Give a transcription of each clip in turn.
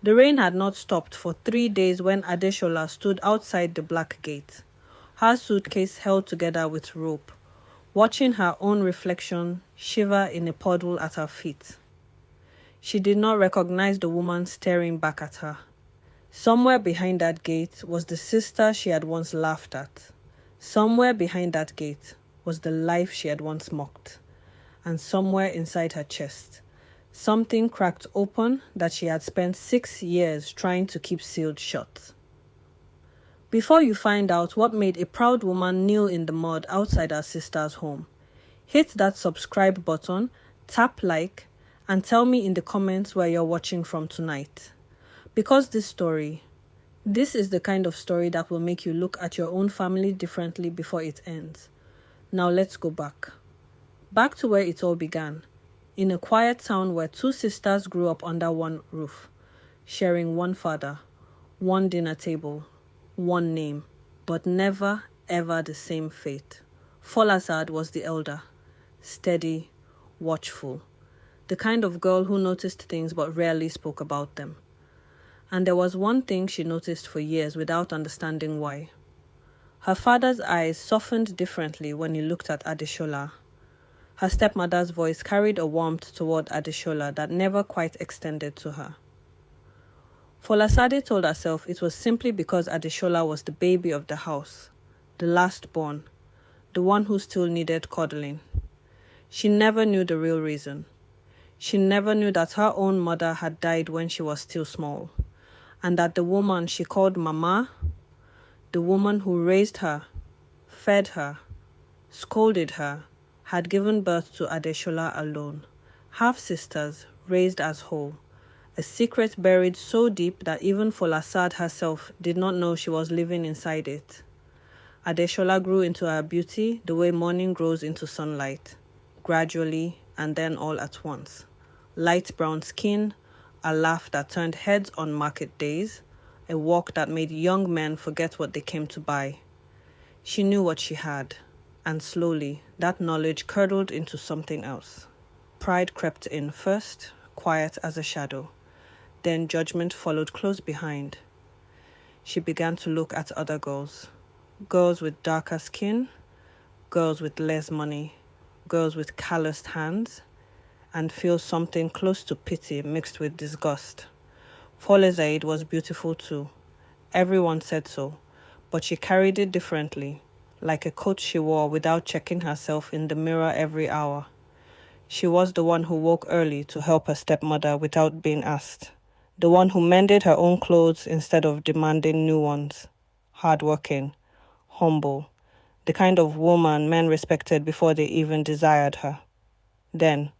The rain had not stopped for 3 days when Adeshola stood outside the black gate, her suitcase held together with rope, watching her own reflection shiver in a puddle at her feet. She did not recognize the woman staring back at her. Somewhere behind that gate was the sister she had once laughed at. Somewhere behind that gate was the life she had once mocked. And somewhere inside her chest, something cracked open that she had spent 6 years trying to keep sealed shut. Before you find out what made a proud woman kneel in the mud outside her sister's home, hit that subscribe button, tap like, and tell me in the comments where you're watching from tonight. Because this is the kind of story that will make you look at your own family differently before it ends. Now let's go back. Back to where it all began, in a quiet town where 2 sisters grew up under one roof, sharing one father, one dinner table, one name, but never, ever the same fate. Folasade was the elder, steady, watchful, the kind of girl who noticed things but rarely spoke about them. And there was one thing she noticed for years without understanding why. Her father's eyes softened differently when he looked at Adeshola. Her stepmother's voice carried a warmth toward Adeshola that never quite extended to her. Folasade told herself it was simply because Adeshola was the baby of the house, the last born, the one who still needed coddling. She never knew the real reason. She never knew that her own mother had died when she was still small, and that the woman she called Mama, the woman who raised her, fed her, scolded her, had given birth to Adeshola alone, half-sisters raised as whole, a secret buried so deep that even Folasade herself did not know she was living inside it. Adeshola grew into her beauty the way morning grows into sunlight, gradually and then all at once. Light brown skin, a laugh that turned heads on market days, a walk that made young men forget what they came to buy. She knew what she had, and slowly that knowledge curdled into something else. Pride crept in first, quiet as a shadow. Then judgment followed close behind. She began to look at other girls. Girls with darker skin, girls with less money, girls with calloused hands, and feel something close to pity mixed with disgust. Folasade was beautiful too. Everyone said so, but she carried it differently, like a coat she wore without checking herself in the mirror every hour. She was the one who woke early to help her stepmother without being asked, the one who mended her own clothes instead of demanding new ones, hardworking, humble, the kind of woman men respected before they even desired her. Then,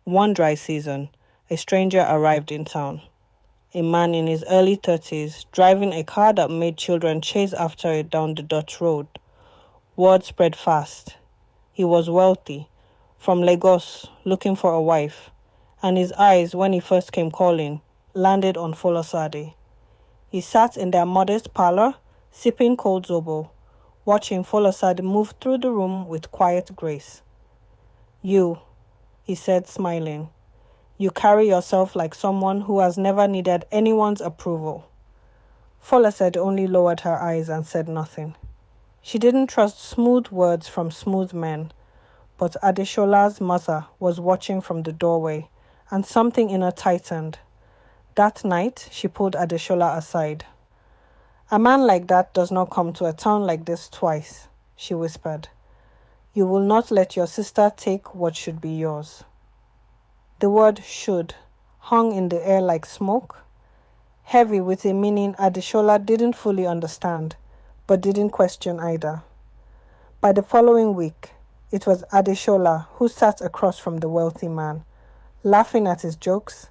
one dry season, a stranger arrived in town. A man in his early 30s, driving a car that made children chase after it down the dirt road. Word spread fast. He was wealthy, from Lagos, looking for a wife, and his eyes, when he first came calling, landed on Folasade. He sat in their modest parlor, sipping cold zobo, watching Folasade move through the room with quiet grace. "You," he said, smiling. "You carry yourself like someone who has never needed anyone's approval." Folasade only lowered her eyes and said nothing. She didn't trust smooth words from smooth men, but Adeshola's mother was watching from the doorway, and something in her tightened. That night, she pulled Adeshola aside. "A man like that does not come to a town like this twice," she whispered. "You will not let your sister take what should be yours." The word "should" hung in the air like smoke, heavy with a meaning Adeshola didn't fully understand, but didn't question either. By the following week, it was Adeshola who sat across from the wealthy man, laughing at his jokes,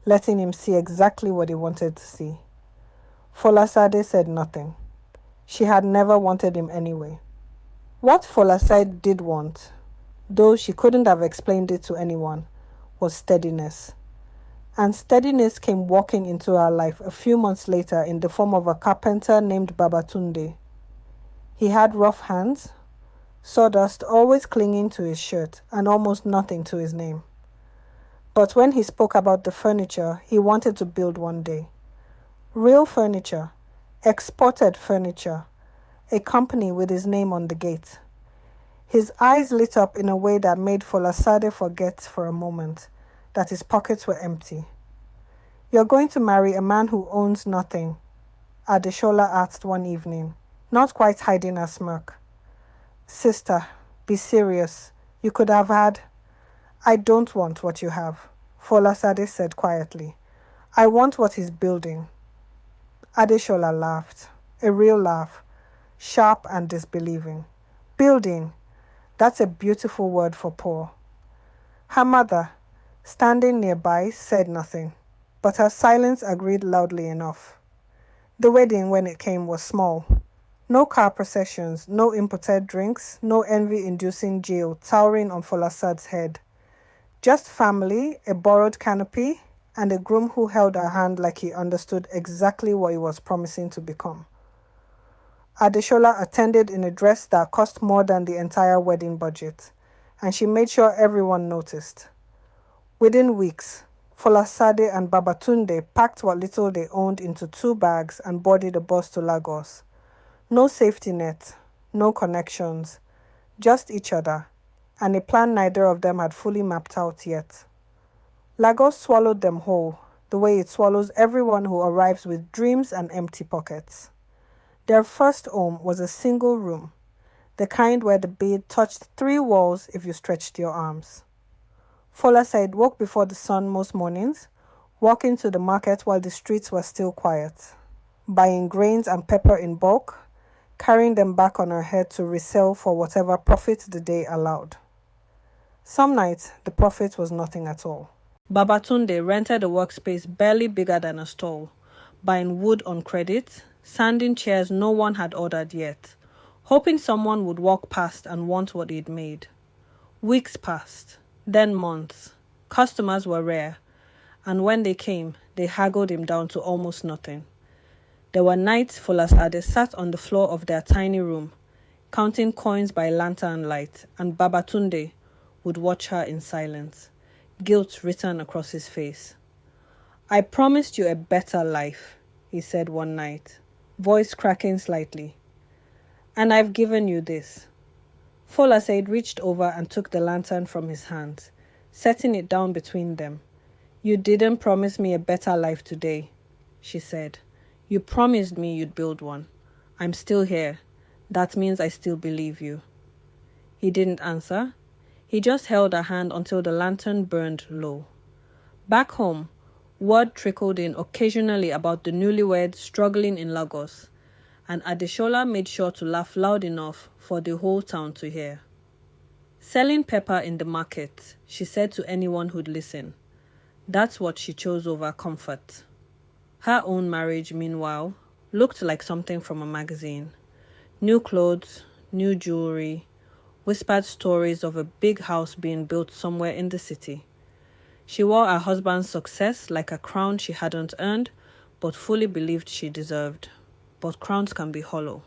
letting him see exactly what he wanted to see. Folasade said nothing. She had never wanted him anyway. What Folasade did want, though she couldn't have explained it to anyone, was steadiness. And steadiness came walking into her life a few months later in the form of a carpenter named Babatunde. He had rough hands, sawdust always clinging to his shirt, and almost nothing to his name. But when he spoke about the furniture he wanted to build one day, Real furniture, exported furniture, a company with his name on the gate. His eyes lit up in a way that made Folasade forget for a moment that his pockets were empty. "You're going to marry a man who owns nothing?" Adeshola asked one evening, not quite hiding a smirk. "Sister, be serious. You could have had—" "I don't want what you have," Folasade said quietly. "I want what he's building." Adeshola laughed, a real laugh, sharp and disbelieving. "Building? That's a beautiful word for poor." Her mother, standing nearby, said nothing, but her silence agreed loudly enough. The wedding, when it came, was small. No car processions, no imported drinks, no envy-inducing jail towering on Folasade's head. Just family, a borrowed canopy, and a groom who held her hand like he understood exactly what he was promising to become. Adeshola attended in a dress that cost more than the entire wedding budget, and she made sure everyone noticed. Within weeks, Folasade and Babatunde packed what little they owned into 2 bags and boarded a bus to Lagos. No safety net, no connections, just each other, and a plan neither of them had fully mapped out yet. Lagos swallowed them whole, the way it swallows everyone who arrives with dreams and empty pockets. Their first home was a single room, the kind where the bed touched 3 walls if you stretched your arms. Folasade woke before the sun most mornings, walking to the market while the streets were still quiet, buying grains and pepper in bulk, carrying them back on her head to resell for whatever profit the day allowed. Some nights, the profit was nothing at all. Babatunde rented a workspace barely bigger than a stall, buying wood on credit, sanding chairs no one had ordered yet, hoping someone would walk past and want what he'd made. Weeks passed, then months. Customers were rare, and when they came, they haggled him down to almost nothing. There were nights Folasade sat on the floor of their tiny room, counting coins by lantern light, and Babatunde would watch her in silence, guilt written across his face. "I promised you a better life," he said one night, voice cracking slightly. "And I've given you this." Folasade reached over and took the lantern from his hands, setting it down between them. "You didn't promise me a better life today," she said. "You promised me you'd build one. I'm still here. That means I still believe you." He didn't answer. He just held her hand until the lantern burned low. Back home, word trickled in occasionally about the newlyweds struggling in Lagos, and Adeshola made sure to laugh loud enough for the whole town to hear. "Selling pepper in the market," she said to anyone who'd listen. That's what she chose over comfort. Her own marriage, meanwhile, looked like something from a magazine. New clothes, new jewelry, whispered stories of a big house being built somewhere in the city. She wore her husband's success like a crown she hadn't earned, but fully believed she deserved. But crowns can be hollow.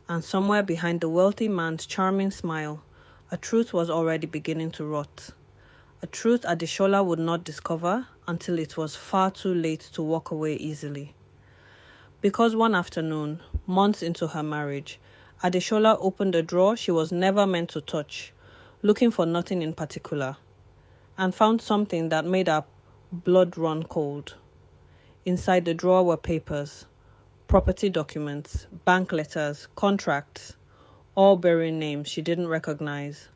And somewhere behind the wealthy man's charming smile, a truth was already beginning to rot. A truth Adeshola would not discover until it was far too late to walk away easily. Because one afternoon, months into her marriage, Adeshola opened a drawer she was never meant to touch, looking for nothing in particular, and found something that made her blood run cold. Inside the drawer were papers, property documents, bank letters, contracts, all bearing names she didn't recognize,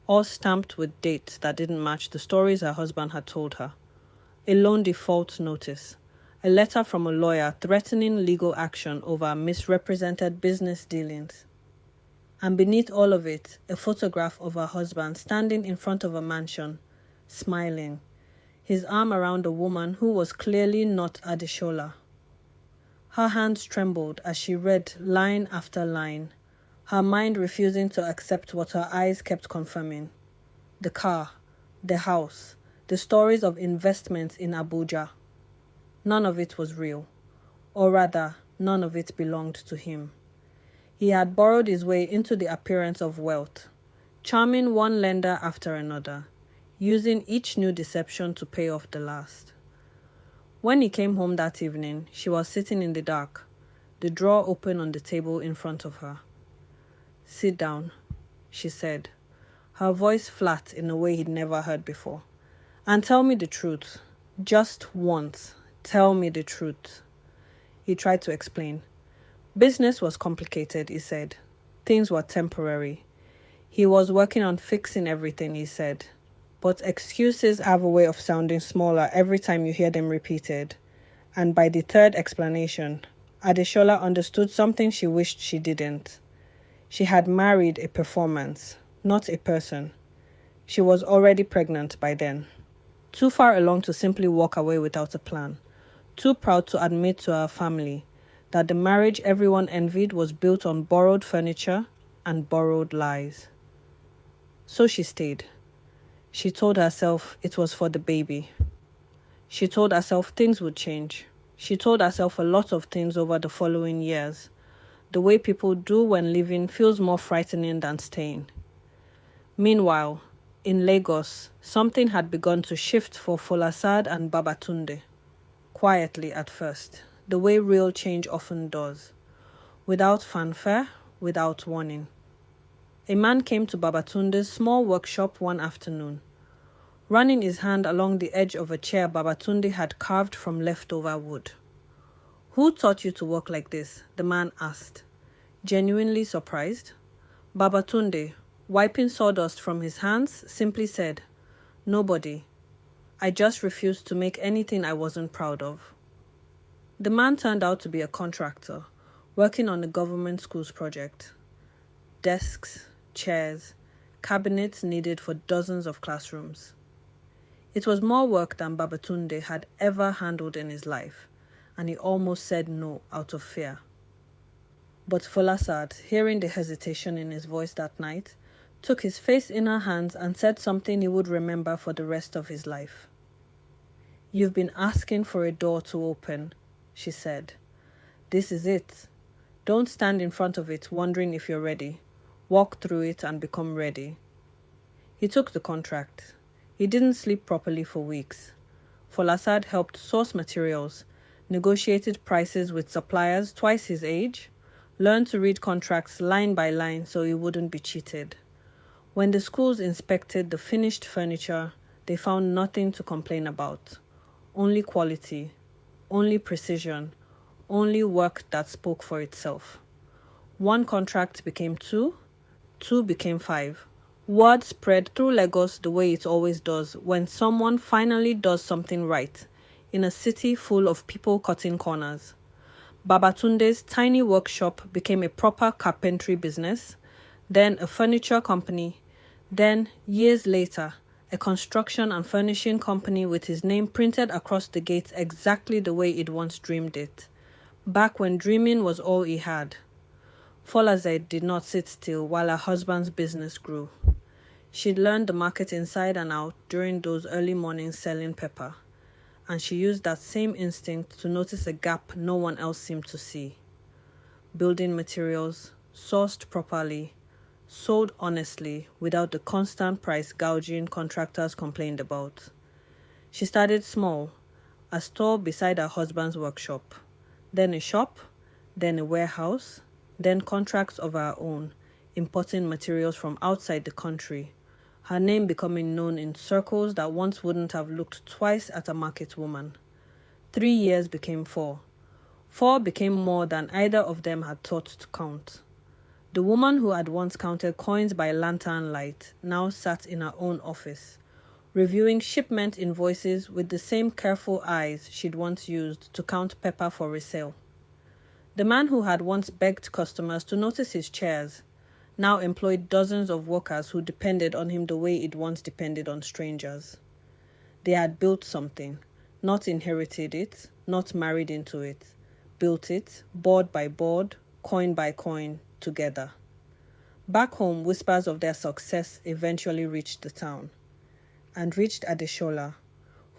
all stamped with dates that didn't match the stories her husband had told her. A loan default notice, a letter from a lawyer threatening legal action over misrepresented business dealings. And beneath all of it, a photograph of her husband standing in front of a mansion, smiling, his arm around a woman who was clearly not Adeshola. Her hands trembled as she read line after line, her mind refusing to accept what her eyes kept confirming. The car, the house, the stories of investments in Abuja. None of it was real, or rather, none of it belonged to him. He had borrowed his way into the appearance of wealth, charming one lender after another, using each new deception to pay off the last. When he came home that evening, she was sitting in the dark, the drawer open on the table in front of her. "Sit down," she said, her voice flat in a way he'd never heard before. "And tell me the truth. Just once, tell me the truth." He tried to explain. Business was complicated, he said. Things were temporary. He was working on fixing everything, he said. But excuses have a way of sounding smaller every time you hear them repeated. And by the third explanation, Adeshola understood something she wished she didn't. She had married a performance, not a person. She was already pregnant by then. Too far along to simply walk away without a plan. Too proud to admit to her family that the marriage everyone envied was built on borrowed furniture and borrowed lies. So she stayed. She told herself it was for the baby. She told herself things would change. She told herself a lot of things over the following years, the way people do when living feels more frightening than staying. Meanwhile, in Lagos, something had begun to shift for Folasade and Babatunde. Quietly at first, the way real change often does. Without fanfare, without warning. A man came to Babatunde's small workshop one afternoon, running his hand along the edge of a chair Babatunde had carved from leftover wood. "Who taught you to work like this?" the man asked, genuinely surprised. Babatunde, wiping sawdust from his hands, simply said, "Nobody. I just refused to make anything I wasn't proud of." The man turned out to be a contractor, working on a government schools project. Desks, chairs, cabinets needed for dozens of classrooms. It was more work than Babatunde had ever handled in his life, and he almost said no out of fear. But Folasade, hearing the hesitation in his voice that night, took his face in her hands and said something he would remember for the rest of his life. "You've been asking for a door to open," she said. "This is it. Don't stand in front of it wondering if you're ready. Walk through it and become ready." He took the contract. He didn't sleep properly for weeks. Folasade helped source materials, negotiated prices with suppliers twice his age, learned to read contracts line by line so he wouldn't be cheated. When the schools inspected the finished furniture, they found nothing to complain about. Only quality, only precision, only work that spoke for itself. One contract became two became 5. Word spread through Lagos the way it always does when someone finally does something right in a city full of people cutting corners. Babatunde's tiny workshop became a proper carpentry business, then a furniture company, then, years later, a construction and furnishing company with his name printed across the gates exactly the way he'd once dreamed it, back when dreaming was all he had. Folasade did not sit still while her husband's business grew. She'd learned the market inside and out during those early mornings selling pepper, and she used that same instinct to notice a gap no one else seemed to see. Building materials, sourced properly, sold honestly without the constant price gouging contractors complained about. She started small, a store beside her husband's workshop, then a shop, then a warehouse, then contracts of her own, importing materials from outside the country, her name becoming known in circles that once wouldn't have looked twice at a market woman. 3 years became 4. 4 became more than either of them had thought to count. The woman who had once counted coins by lantern light now sat in her own office, reviewing shipment invoices with the same careful eyes she'd once used to count pepper for resale. The man who had once begged customers to notice his chairs now employed dozens of workers who depended on him the way he'd once depended on strangers. They had built something, not inherited it, not married into it, built it, board by board, coin by coin, together. Back home, whispers of their success eventually reached the town, and reached Adeshola,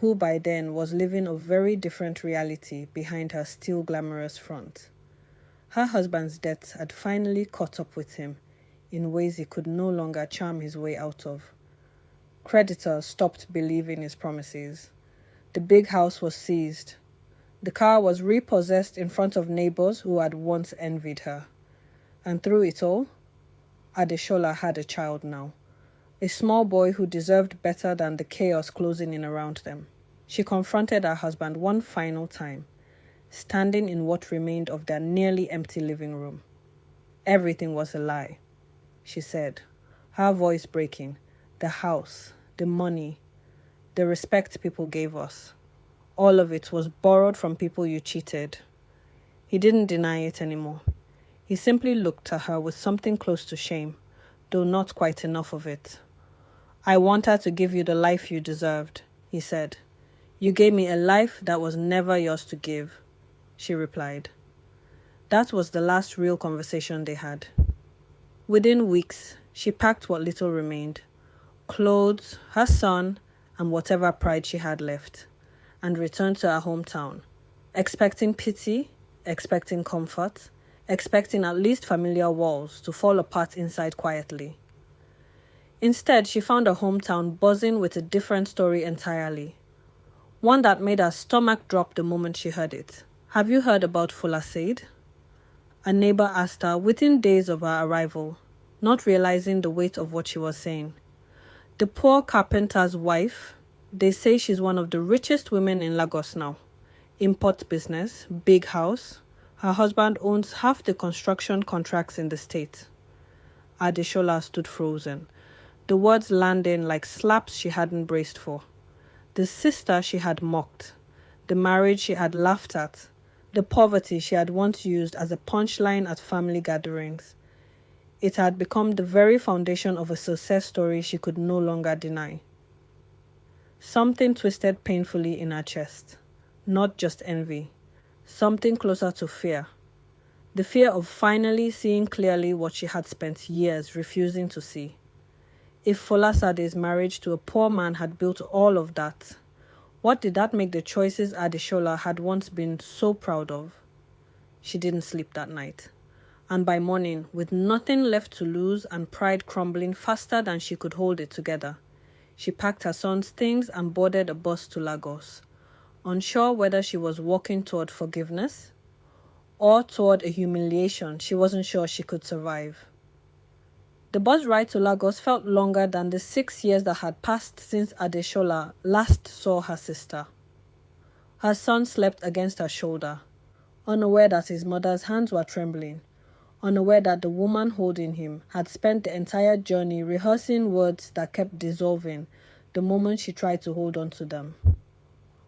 who by then was living a very different reality behind her still glamorous front. Her husband's death had finally caught up with him in ways he could no longer charm his way out of. Creditors stopped believing his promises. The big house was seized, The car was repossessed in front of neighbors who had once envied her. And through it all, Adeshola had a child now, a small boy who deserved better than the chaos closing in around them. She confronted her husband one final time, standing in what remained of their nearly empty living room. Everything was a lie, she said, her voice breaking. The house, the money, the respect people gave us. All of it was borrowed from people you cheated. He didn't deny it anymore. He simply looked at her with something close to shame, though not quite enough of it. I want her to give you the life you deserved, he said. You gave me a life that was never yours to give, she replied. That was the last real conversation they had. Within weeks, she packed what little remained, clothes, her son, and whatever pride she had left, and returned to her hometown, expecting pity, expecting comfort, expecting at least familiar walls to fall apart inside quietly. Instead, she found her hometown buzzing with a different story entirely, one that made her stomach drop the moment she heard it. Have you heard about Folasade? A neighbor asked her within days of her arrival, not realizing the weight of what she was saying. The poor carpenter's wife, they say she's one of the richest women in Lagos now. Import business, big house. Her husband owns half the construction contracts in the state. Adeshola stood frozen, the words landing like slaps she hadn't braced for. The sister she had mocked, the marriage she had laughed at, the poverty she had once used as a punchline at family gatherings. It had become the very foundation of a success story she could no longer deny. Something twisted painfully in her chest, not just envy, something closer to fear. The fear of finally seeing clearly what she had spent years refusing to see. If Folasade's marriage to a poor man had built all of that, what did that make the choices Adeshola had once been so proud of? She didn't sleep that night. And by morning, with nothing left to lose and pride crumbling faster than she could hold it together, she packed her son's things and boarded a bus to Lagos, unsure whether she was walking toward forgiveness or toward a humiliation she wasn't sure she could survive. The bus ride to Lagos felt longer than the 6 years that had passed since Adeshola last saw her sister. Her son slept against her shoulder, unaware that his mother's hands were trembling, unaware that the woman holding him had spent the entire journey rehearsing words that kept dissolving the moment she tried to hold on to them.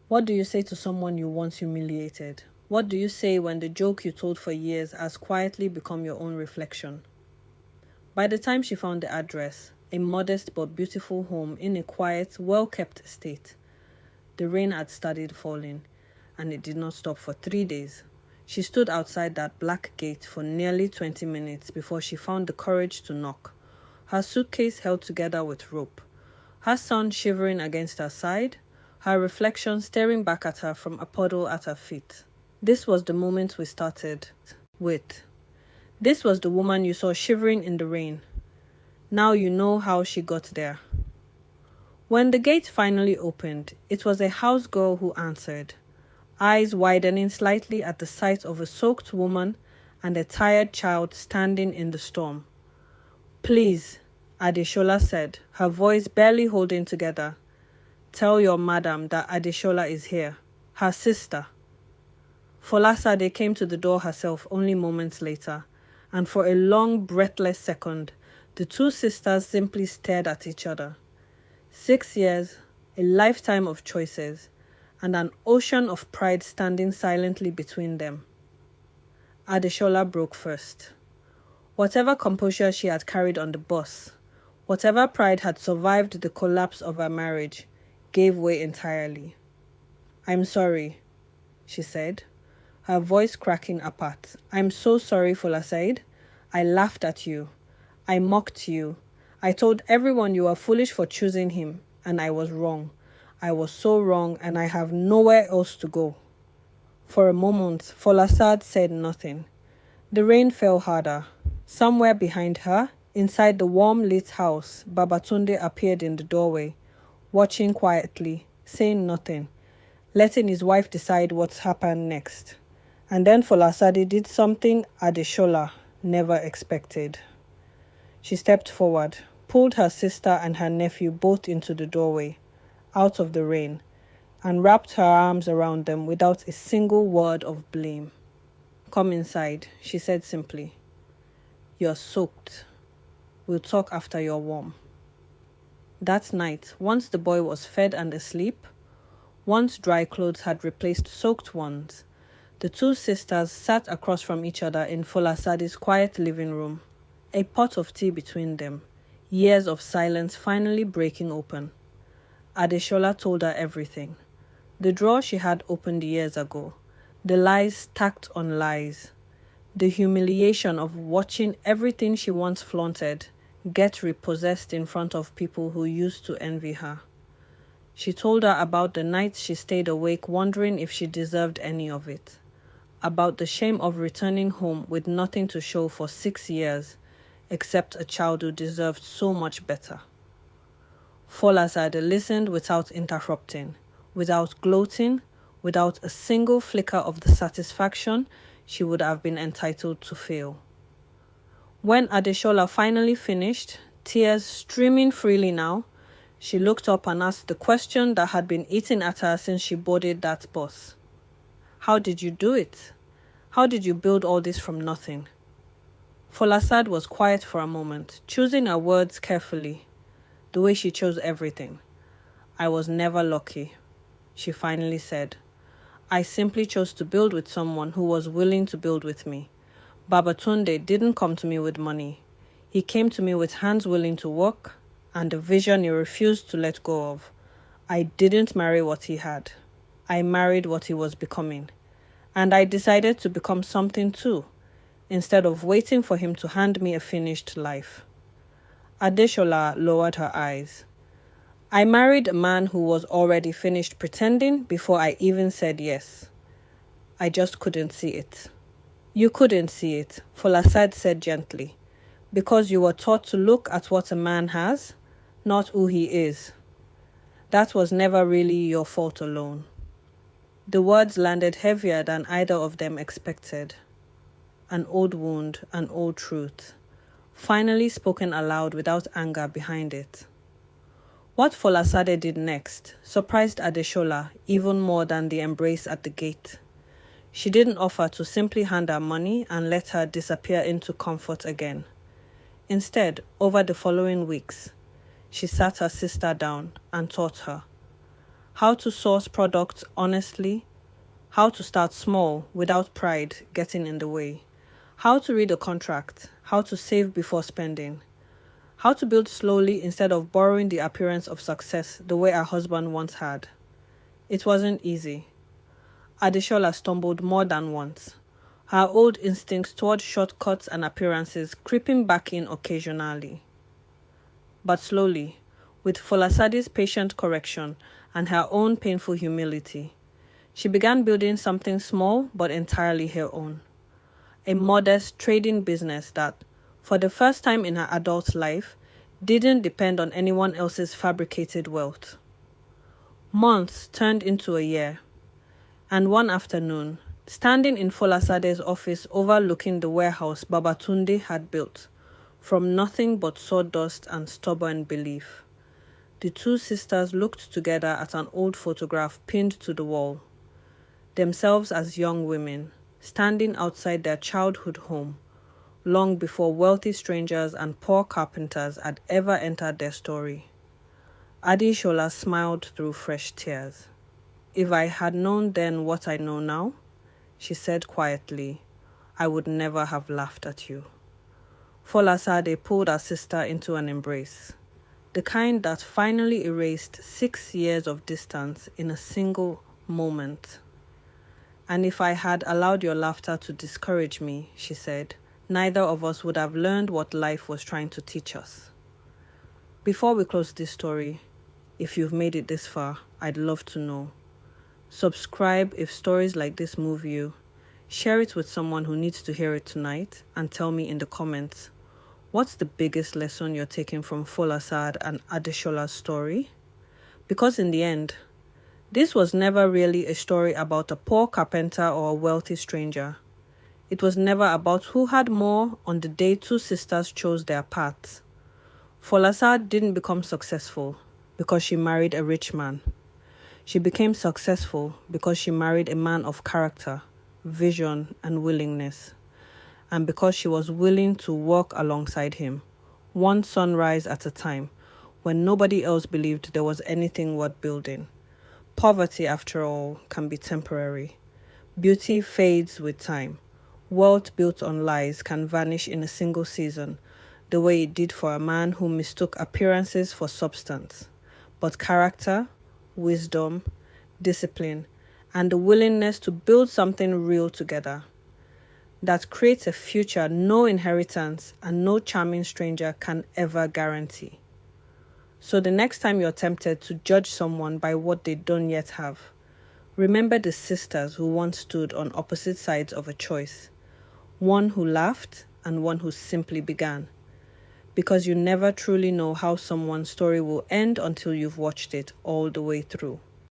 What do you say to someone you once humiliated? What do you say when the joke you told for years has quietly become your own reflection? By the time she found the address, a modest but beautiful home in a quiet, well-kept estate, the rain had started falling, and it did not stop for 3 days. She stood outside that black gate for nearly 20 minutes before she found the courage to knock, her suitcase held together with rope, her son shivering against her side, her reflection staring back at her from a puddle at her feet. This was the moment we started with. This was the woman you saw shivering in the rain. Now you know how she got there. When the gate finally opened, it was a house girl who answered, eyes widening slightly at the sight of a soaked woman and a tired child standing in the storm. Please, Adeshola said, her voice barely holding together. Tell your madam that Adeshola is here, her sister. Folasade came to the door herself only moments later, and for a long, breathless second, the two sisters simply stared at each other. 6 years, a lifetime of choices, and an ocean of pride standing silently between them. Adeshola broke first. Whatever composure she had carried on the bus, whatever pride had survived the collapse of her marriage, gave way entirely. I'm sorry, she said, her voice cracking apart. I'm so sorry, Folasade. I laughed at you. I mocked you. I told everyone you were foolish for choosing him, and I was wrong. I was so wrong, and I have nowhere else to go. For a moment, Folasade said nothing. The rain fell harder. Somewhere behind her, inside the warm-lit house, Babatunde appeared in the doorway, watching quietly, saying nothing, letting his wife decide what happened next. And then Folasade did something Adeshola never expected. She stepped forward, pulled her sister and her nephew both into the doorway, out of the rain, and wrapped her arms around them without a single word of blame. "Come inside," she said simply. "You're soaked. We'll talk after you're warm." That night, once the boy was fed and asleep, once dry clothes had replaced soaked ones, the two sisters sat across from each other in Folasade's quiet living room, a pot of tea between them, years of silence finally breaking open. Adeshola told her everything. The drawer she had opened years ago, the lies stacked on lies, the humiliation of watching everything she once flaunted get repossessed in front of people who used to envy her. She told her about the nights she stayed awake wondering if she deserved any of it, about the shame of returning home with nothing to show for 6 years, except a child who deserved so much better. Folasade listened without interrupting, without gloating, without a single flicker of the satisfaction she would have been entitled to feel. When Adeshola finally finished, tears streaming freely now, she looked up and asked the question that had been eating at her since she boarded that bus. "How did you do it? How did you build all this from nothing?" Folasade was quiet for a moment, choosing her words carefully, the way she chose everything. "I was never lucky," she finally said. "I simply chose to build with someone who was willing to build with me. Babatunde didn't come to me with money. He came to me with hands willing to work and a vision he refused to let go of. I didn't marry what he had. I married what he was becoming. And I decided to become something too, instead of waiting for him to hand me a finished life." Adeshola lowered her eyes. "I married a man who was already finished pretending before I even said yes. I just couldn't see it." "You couldn't see it," Folasade said gently, "because you were taught to look at what a man has, not who he is. That was never really your fault alone." The words landed heavier than either of them expected. An old wound, an old truth, finally spoken aloud without anger behind it. What Folasade did next surprised Adeshola even more than the embrace at the gate. She didn't offer to simply hand her money and let her disappear into comfort again. Instead, over the following weeks, she sat her sister down and taught her how to source products honestly, how to start small without pride getting in the way, how to read a contract, how to save before spending, how to build slowly instead of borrowing the appearance of success the way her husband once had. It wasn't easy. Adeshola stumbled more than once, her old instincts toward shortcuts and appearances creeping back in occasionally. But slowly, with Folasade's patient correction and her own painful humility, she began building something small but entirely her own. A modest trading business that, for the first time in her adult life, didn't depend on anyone else's fabricated wealth. Months turned into a year, and one afternoon, standing in Folasade's office overlooking the warehouse Babatunde had built, from nothing but sawdust and stubborn belief, the two sisters looked together at an old photograph pinned to the wall, themselves as young women, standing outside their childhood home, long before wealthy strangers and poor carpenters had ever entered their story. Adeshola smiled through fresh tears. "If I had known then what I know now," she said quietly, "I would never have laughed at you." Folasade pulled her sister into an embrace, the kind that finally erased 6 years of distance in a single moment. "And if I had allowed your laughter to discourage me," she said, "neither of us would have learned what life was trying to teach us." Before we close this story, if you've made it this far, I'd love to know. Subscribe if stories like this move you. Share it with someone who needs to hear it tonight, and tell me in the comments, what's the biggest lesson you're taking from Folasade and Adeshola's story? Because in the end, This was never really a story about a poor carpenter or a wealthy stranger. It was never about who had more on the day two sisters chose their paths. Folasade didn't become successful because she married a rich man. She became successful because she married a man of character, vision, and willingness, and because she was willing to walk alongside him, one sunrise at a time, when nobody else believed there was anything worth building. Poverty, after all, can be temporary. Beauty fades with time. Wealth built on lies can vanish in a single season, the way it did for a man who mistook appearances for substance. But character, wisdom, discipline, and the willingness to build something real together that creates a future no inheritance and no charming stranger can ever guarantee. So the next time you're tempted to judge someone by what they don't yet have, remember the sisters who once stood on opposite sides of a choice, one who laughed and one who simply began. Because you never truly know how someone's story will end until you've watched it all the way through.